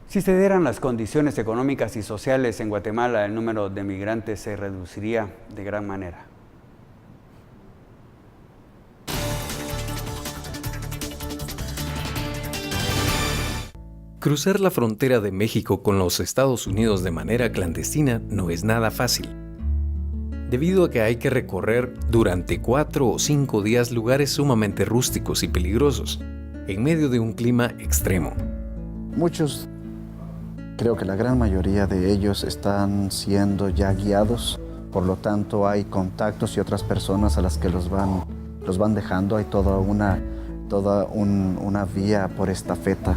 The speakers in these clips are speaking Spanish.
Si se dieran las condiciones económicas y sociales en Guatemala, el número de migrantes se reduciría de gran manera. Cruzar la frontera de México con los Estados Unidos de manera clandestina no es nada fácil, debido a que hay que recorrer durante 4 o 5 días lugares sumamente rústicos y peligrosos, en medio de un clima extremo. Muchos, creo que la gran mayoría de ellos están siendo ya guiados, por lo tanto hay contactos y otras personas a las que los van dejando, hay toda una vía por estafeta.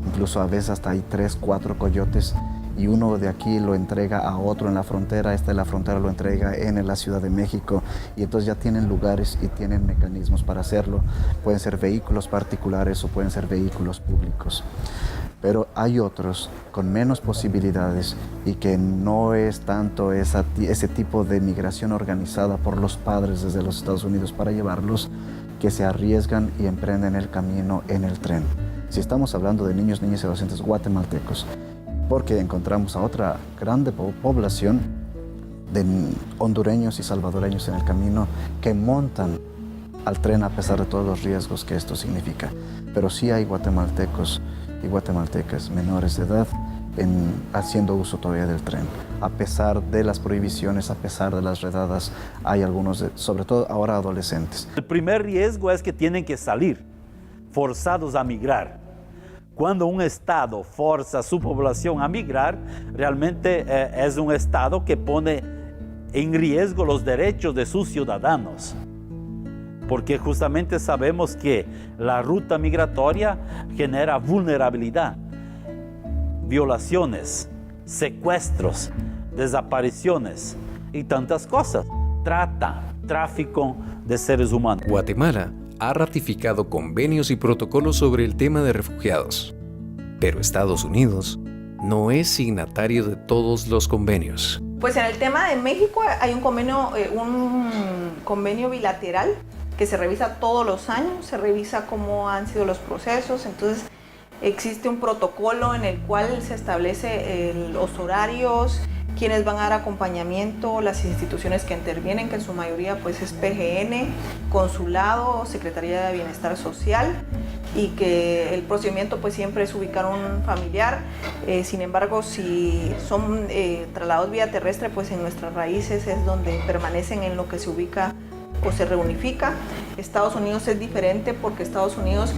Incluso a veces hasta hay 3, 4 coyotes y uno de aquí lo entrega a otro en la frontera, este de la frontera lo entrega en la Ciudad de México y entonces ya tienen lugares y tienen mecanismos para hacerlo. Pueden ser vehículos particulares o pueden ser vehículos públicos. Pero hay otros con menos posibilidades y que no es tanto ese tipo de migración organizada por los padres desde los Estados Unidos para llevarlos, que se arriesgan y emprenden el camino en el tren. Si estamos hablando de niños, niñas y adolescentes guatemaltecos, porque encontramos a otra grande población de hondureños y salvadoreños en el camino que montan al tren a pesar de todos los riesgos que esto significa. Pero sí hay guatemaltecos y guatemaltecas menores de edad haciendo uso todavía del tren. A pesar de las prohibiciones, a pesar de las redadas, hay algunos, sobre todo ahora adolescentes. El primer riesgo es que tienen que salir forzados a migrar. Cuando un Estado forza a su población a migrar, realmente es un Estado que pone en riesgo los derechos de sus ciudadanos. Porque justamente sabemos que la ruta migratoria genera vulnerabilidad, violaciones, secuestros, desapariciones y tantas cosas. Trata, tráfico de seres humanos. Guatemala ha ratificado convenios y protocolos sobre el tema de refugiados, pero Estados Unidos no es signatario de todos los convenios. Pues en el tema de México hay un convenio bilateral que se revisa todos los años, se revisa cómo han sido los procesos, entonces existe un protocolo en el cual se establece los horarios, quienes van a dar acompañamiento, las instituciones que intervienen, que en su mayoría pues es PGN, Consulado, Secretaría de Bienestar Social, y que el procedimiento pues siempre es ubicar un familiar. Sin embargo, si son traslados vía terrestre, pues en nuestras raíces es donde permanecen en lo que se ubica o se reunifica. Estados Unidos es diferente porque Estados Unidos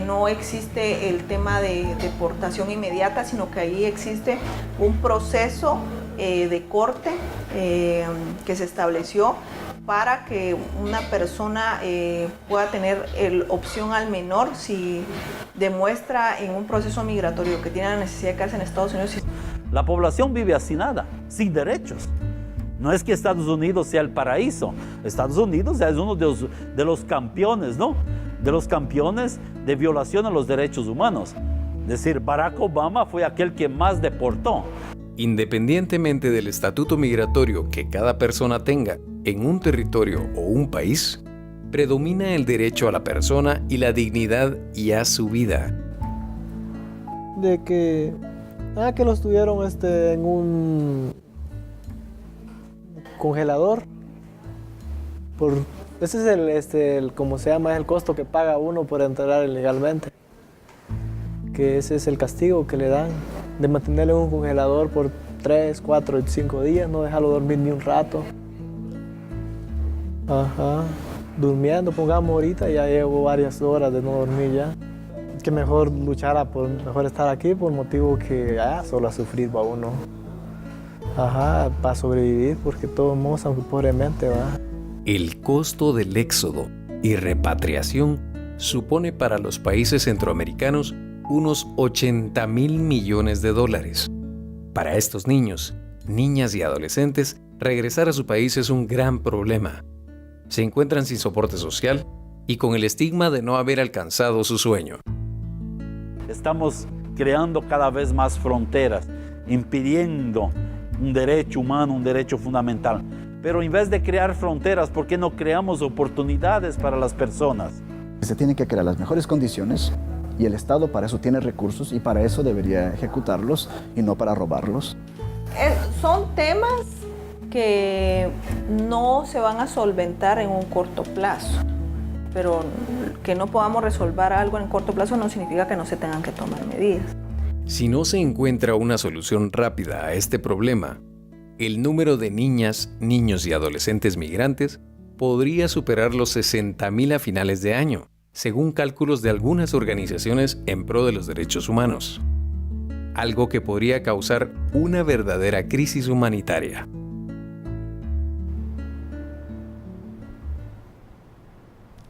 no existe el tema de deportación inmediata, sino que ahí existe un proceso de corte que se estableció para que una persona pueda tener opción al menor si demuestra en un proceso migratorio que tiene la necesidad de quedarse en Estados Unidos. La población vive hacinada, sin derechos. No es que Estados Unidos sea el paraíso. Estados Unidos es uno de los campeones, ¿no? De los campeones de violación a los derechos humanos. Es decir, Barack Obama fue aquel que más deportó. Independientemente del estatuto migratorio que cada persona tenga en un territorio o un país, predomina el derecho a la persona y la dignidad y a su vida. De que los tuvieron en un congelador. Ese es el ¿cómo se llama? Es el costo que paga uno por entrar ilegalmente. Que ese es el castigo que le dan, de mantenerlo en un congelador por 3, 4 y 5 días, no dejarlo dormir ni un rato. Durmiendo, pongamos ahorita, ya llevo varias horas de no dormir ya. Que mejor luchara por mejor estar aquí por motivo que solo a sufrir va uno. Para sobrevivir, porque todos modos, aunque pobremente va. El costo del éxodo y repatriación supone para los países centroamericanos unos $80,000 millones. Para estos niños, niñas y adolescentes, regresar a su país es un gran problema. Se encuentran sin soporte social y con el estigma de no haber alcanzado su sueño. Estamos creando cada vez más fronteras, impidiendo un derecho humano, un derecho fundamental. Pero en vez de crear fronteras, ¿por qué no creamos oportunidades para las personas? Se tienen que crear las mejores condiciones Y el Estado para eso tiene recursos y para eso debería ejecutarlos y no para robarlos. Son temas que no se van a solventar en un corto plazo, pero que no podamos resolver algo en corto plazo no significa que no se tengan que tomar medidas. Si no se encuentra una solución rápida a este problema, el número de niñas, niños y adolescentes migrantes podría superar los 60,000 a finales de año, según cálculos de algunas organizaciones en pro de los derechos humanos. Algo que podría causar una verdadera crisis humanitaria.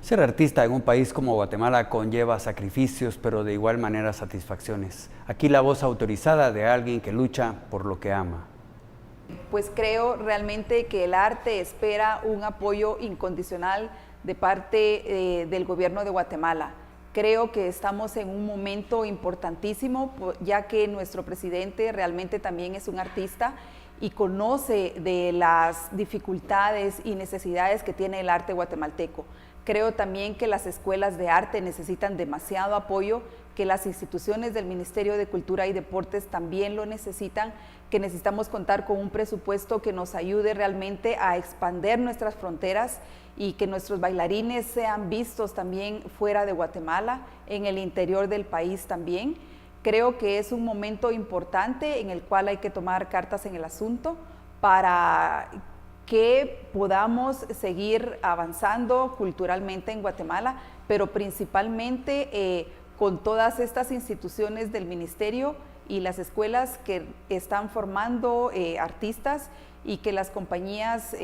Ser artista en un país como Guatemala conlleva sacrificios, pero de igual manera satisfacciones. Aquí la voz autorizada de alguien que lucha por lo que ama. Pues creo realmente que el arte espera un apoyo incondicional de parte del gobierno de Guatemala. Creo que estamos en un momento importantísimo, ya que nuestro presidente realmente también es un artista y conoce de las dificultades y necesidades que tiene el arte guatemalteco. Creo también que las escuelas de arte necesitan demasiado apoyo, que las instituciones del Ministerio de Cultura y Deportes también lo necesitan, que necesitamos contar con un presupuesto que nos ayude realmente a expandir nuestras fronteras y que nuestros bailarines sean vistos también fuera de Guatemala, en el interior del país también. Creo que es un momento importante en el cual hay que tomar cartas en el asunto para que podamos seguir avanzando culturalmente en Guatemala, pero principalmente con todas estas instituciones del ministerio y las escuelas que están formando artistas y que las compañías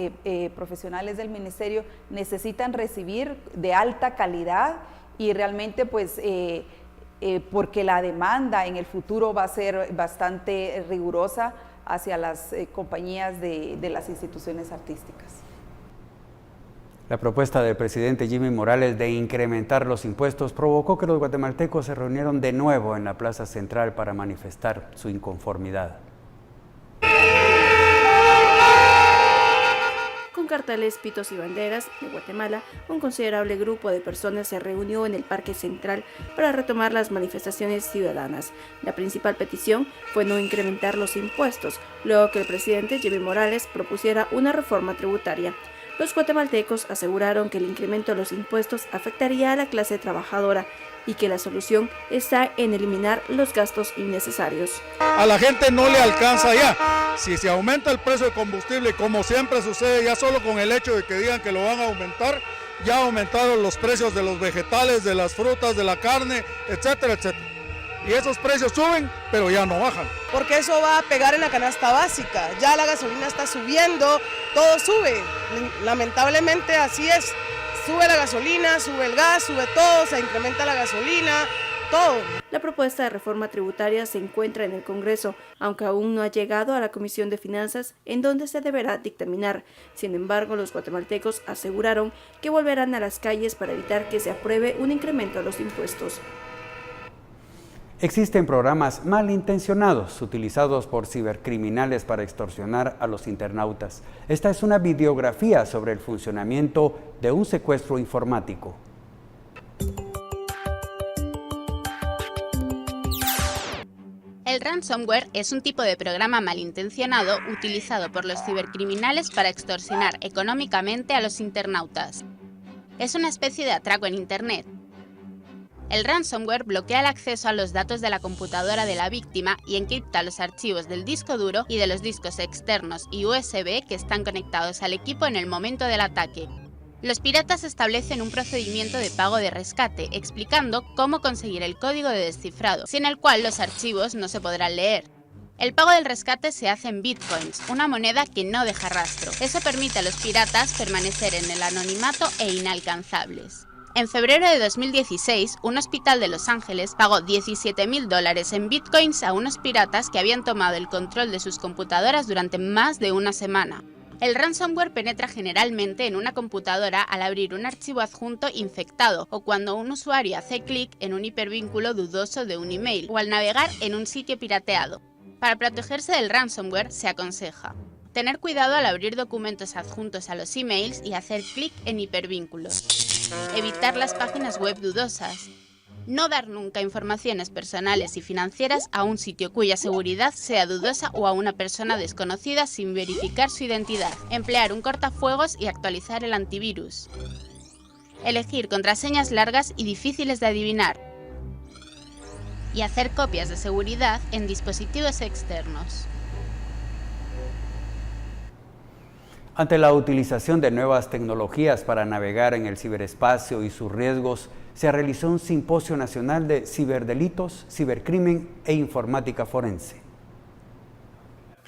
profesionales del ministerio necesitan recibir de alta calidad y realmente pues porque la demanda en el futuro va a ser bastante rigurosa hacia las compañías de las instituciones artísticas. La propuesta del presidente Jimmy Morales de incrementar los impuestos provocó que los guatemaltecos se reunieron de nuevo en la Plaza Central para manifestar su inconformidad. Con carteles, pitos y banderas de Guatemala, un considerable grupo de personas se reunió en el Parque Central para retomar las manifestaciones ciudadanas. La principal petición fue no incrementar los impuestos, luego que el presidente Jimmy Morales propusiera una reforma tributaria. Los guatemaltecos aseguraron que el incremento de los impuestos afectaría a la clase trabajadora y que la solución está en eliminar los gastos innecesarios. A la gente no le alcanza ya. Si se aumenta el precio de combustible, como siempre sucede, ya solo con el hecho de que digan que lo van a aumentar, ya aumentaron los precios de los vegetales, de las frutas, de la carne, etcétera, etcétera. Y esos precios suben, pero ya no bajan. Porque eso va a pegar en la canasta básica. Ya la gasolina está subiendo, todo sube. Lamentablemente así es. Sube la gasolina, sube el gas, sube todo, se incrementa la gasolina, todo. La propuesta de reforma tributaria se encuentra en el Congreso, aunque aún no ha llegado a la Comisión de Finanzas, en donde se deberá dictaminar. Sin embargo, los guatemaltecos aseguraron que volverán a las calles para evitar que se apruebe un incremento a los impuestos. Existen programas malintencionados utilizados por cibercriminales para extorsionar a los internautas. Esta es una videografía sobre el funcionamiento de un secuestro informático. El ransomware es un tipo de programa malintencionado utilizado por los cibercriminales para extorsionar económicamente a los internautas. Es una especie de atraco en Internet. El ransomware bloquea el acceso a los datos de la computadora de la víctima y encripta los archivos del disco duro y de los discos externos y USB que están conectados al equipo en el momento del ataque. Los piratas establecen un procedimiento de pago de rescate, explicando cómo conseguir el código de descifrado, sin el cual los archivos no se podrán leer. El pago del rescate se hace en bitcoins, una moneda que no deja rastro. Eso permite a los piratas permanecer en el anonimato e inalcanzables. En febrero de 2016, un hospital de Los Ángeles pagó $17,000 en bitcoins a unos piratas que habían tomado el control de sus computadoras durante más de una semana. El ransomware penetra generalmente en una computadora al abrir un archivo adjunto infectado o cuando un usuario hace clic en un hipervínculo dudoso de un email o al navegar en un sitio pirateado. Para protegerse del ransomware se aconseja tener cuidado al abrir documentos adjuntos a los emails y hacer clic en hipervínculos. Evitar las páginas web dudosas. No dar nunca informaciones personales y financieras a un sitio cuya seguridad sea dudosa o a una persona desconocida sin verificar su identidad. Emplear un cortafuegos y actualizar el antivirus. Elegir contraseñas largas y difíciles de adivinar. Y hacer copias de seguridad en dispositivos externos. Ante la utilización de nuevas tecnologías para navegar en el ciberespacio y sus riesgos, se realizó un simposio nacional de ciberdelitos, cibercrimen e informática forense.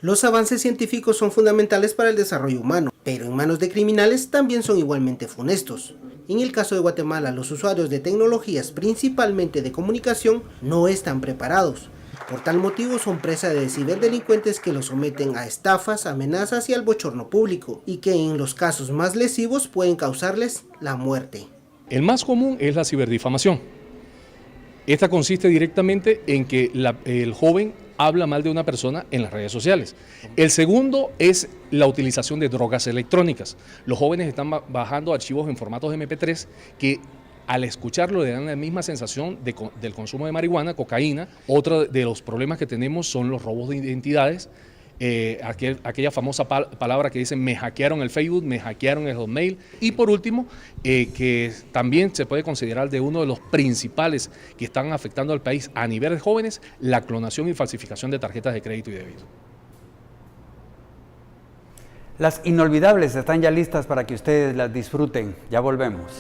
Los avances científicos son fundamentales para el desarrollo humano, pero en manos de criminales también son igualmente funestos. En el caso de Guatemala, los usuarios de tecnologías, principalmente de comunicación, no están preparados. Por tal motivo son presa de ciberdelincuentes que los someten a estafas, amenazas y al bochorno público, y que en los casos más lesivos pueden causarles la muerte. El más común es la ciberdifamación. Esta consiste directamente en que el joven habla mal de una persona en las redes sociales. El segundo es la utilización de drogas electrónicas. Los jóvenes están bajando archivos en formatos MP3 que al escucharlo le dan la misma sensación del consumo de marihuana, cocaína. Otro de los problemas que tenemos son los robos de identidades. Aquella famosa palabra que dicen me hackearon el Facebook, me hackearon el Hotmail. Y por último, que también se puede considerar de uno de los principales que están afectando al país a nivel de jóvenes, la clonación y falsificación de tarjetas de crédito y débito. Las inolvidables están ya listas para que ustedes las disfruten. Ya volvemos.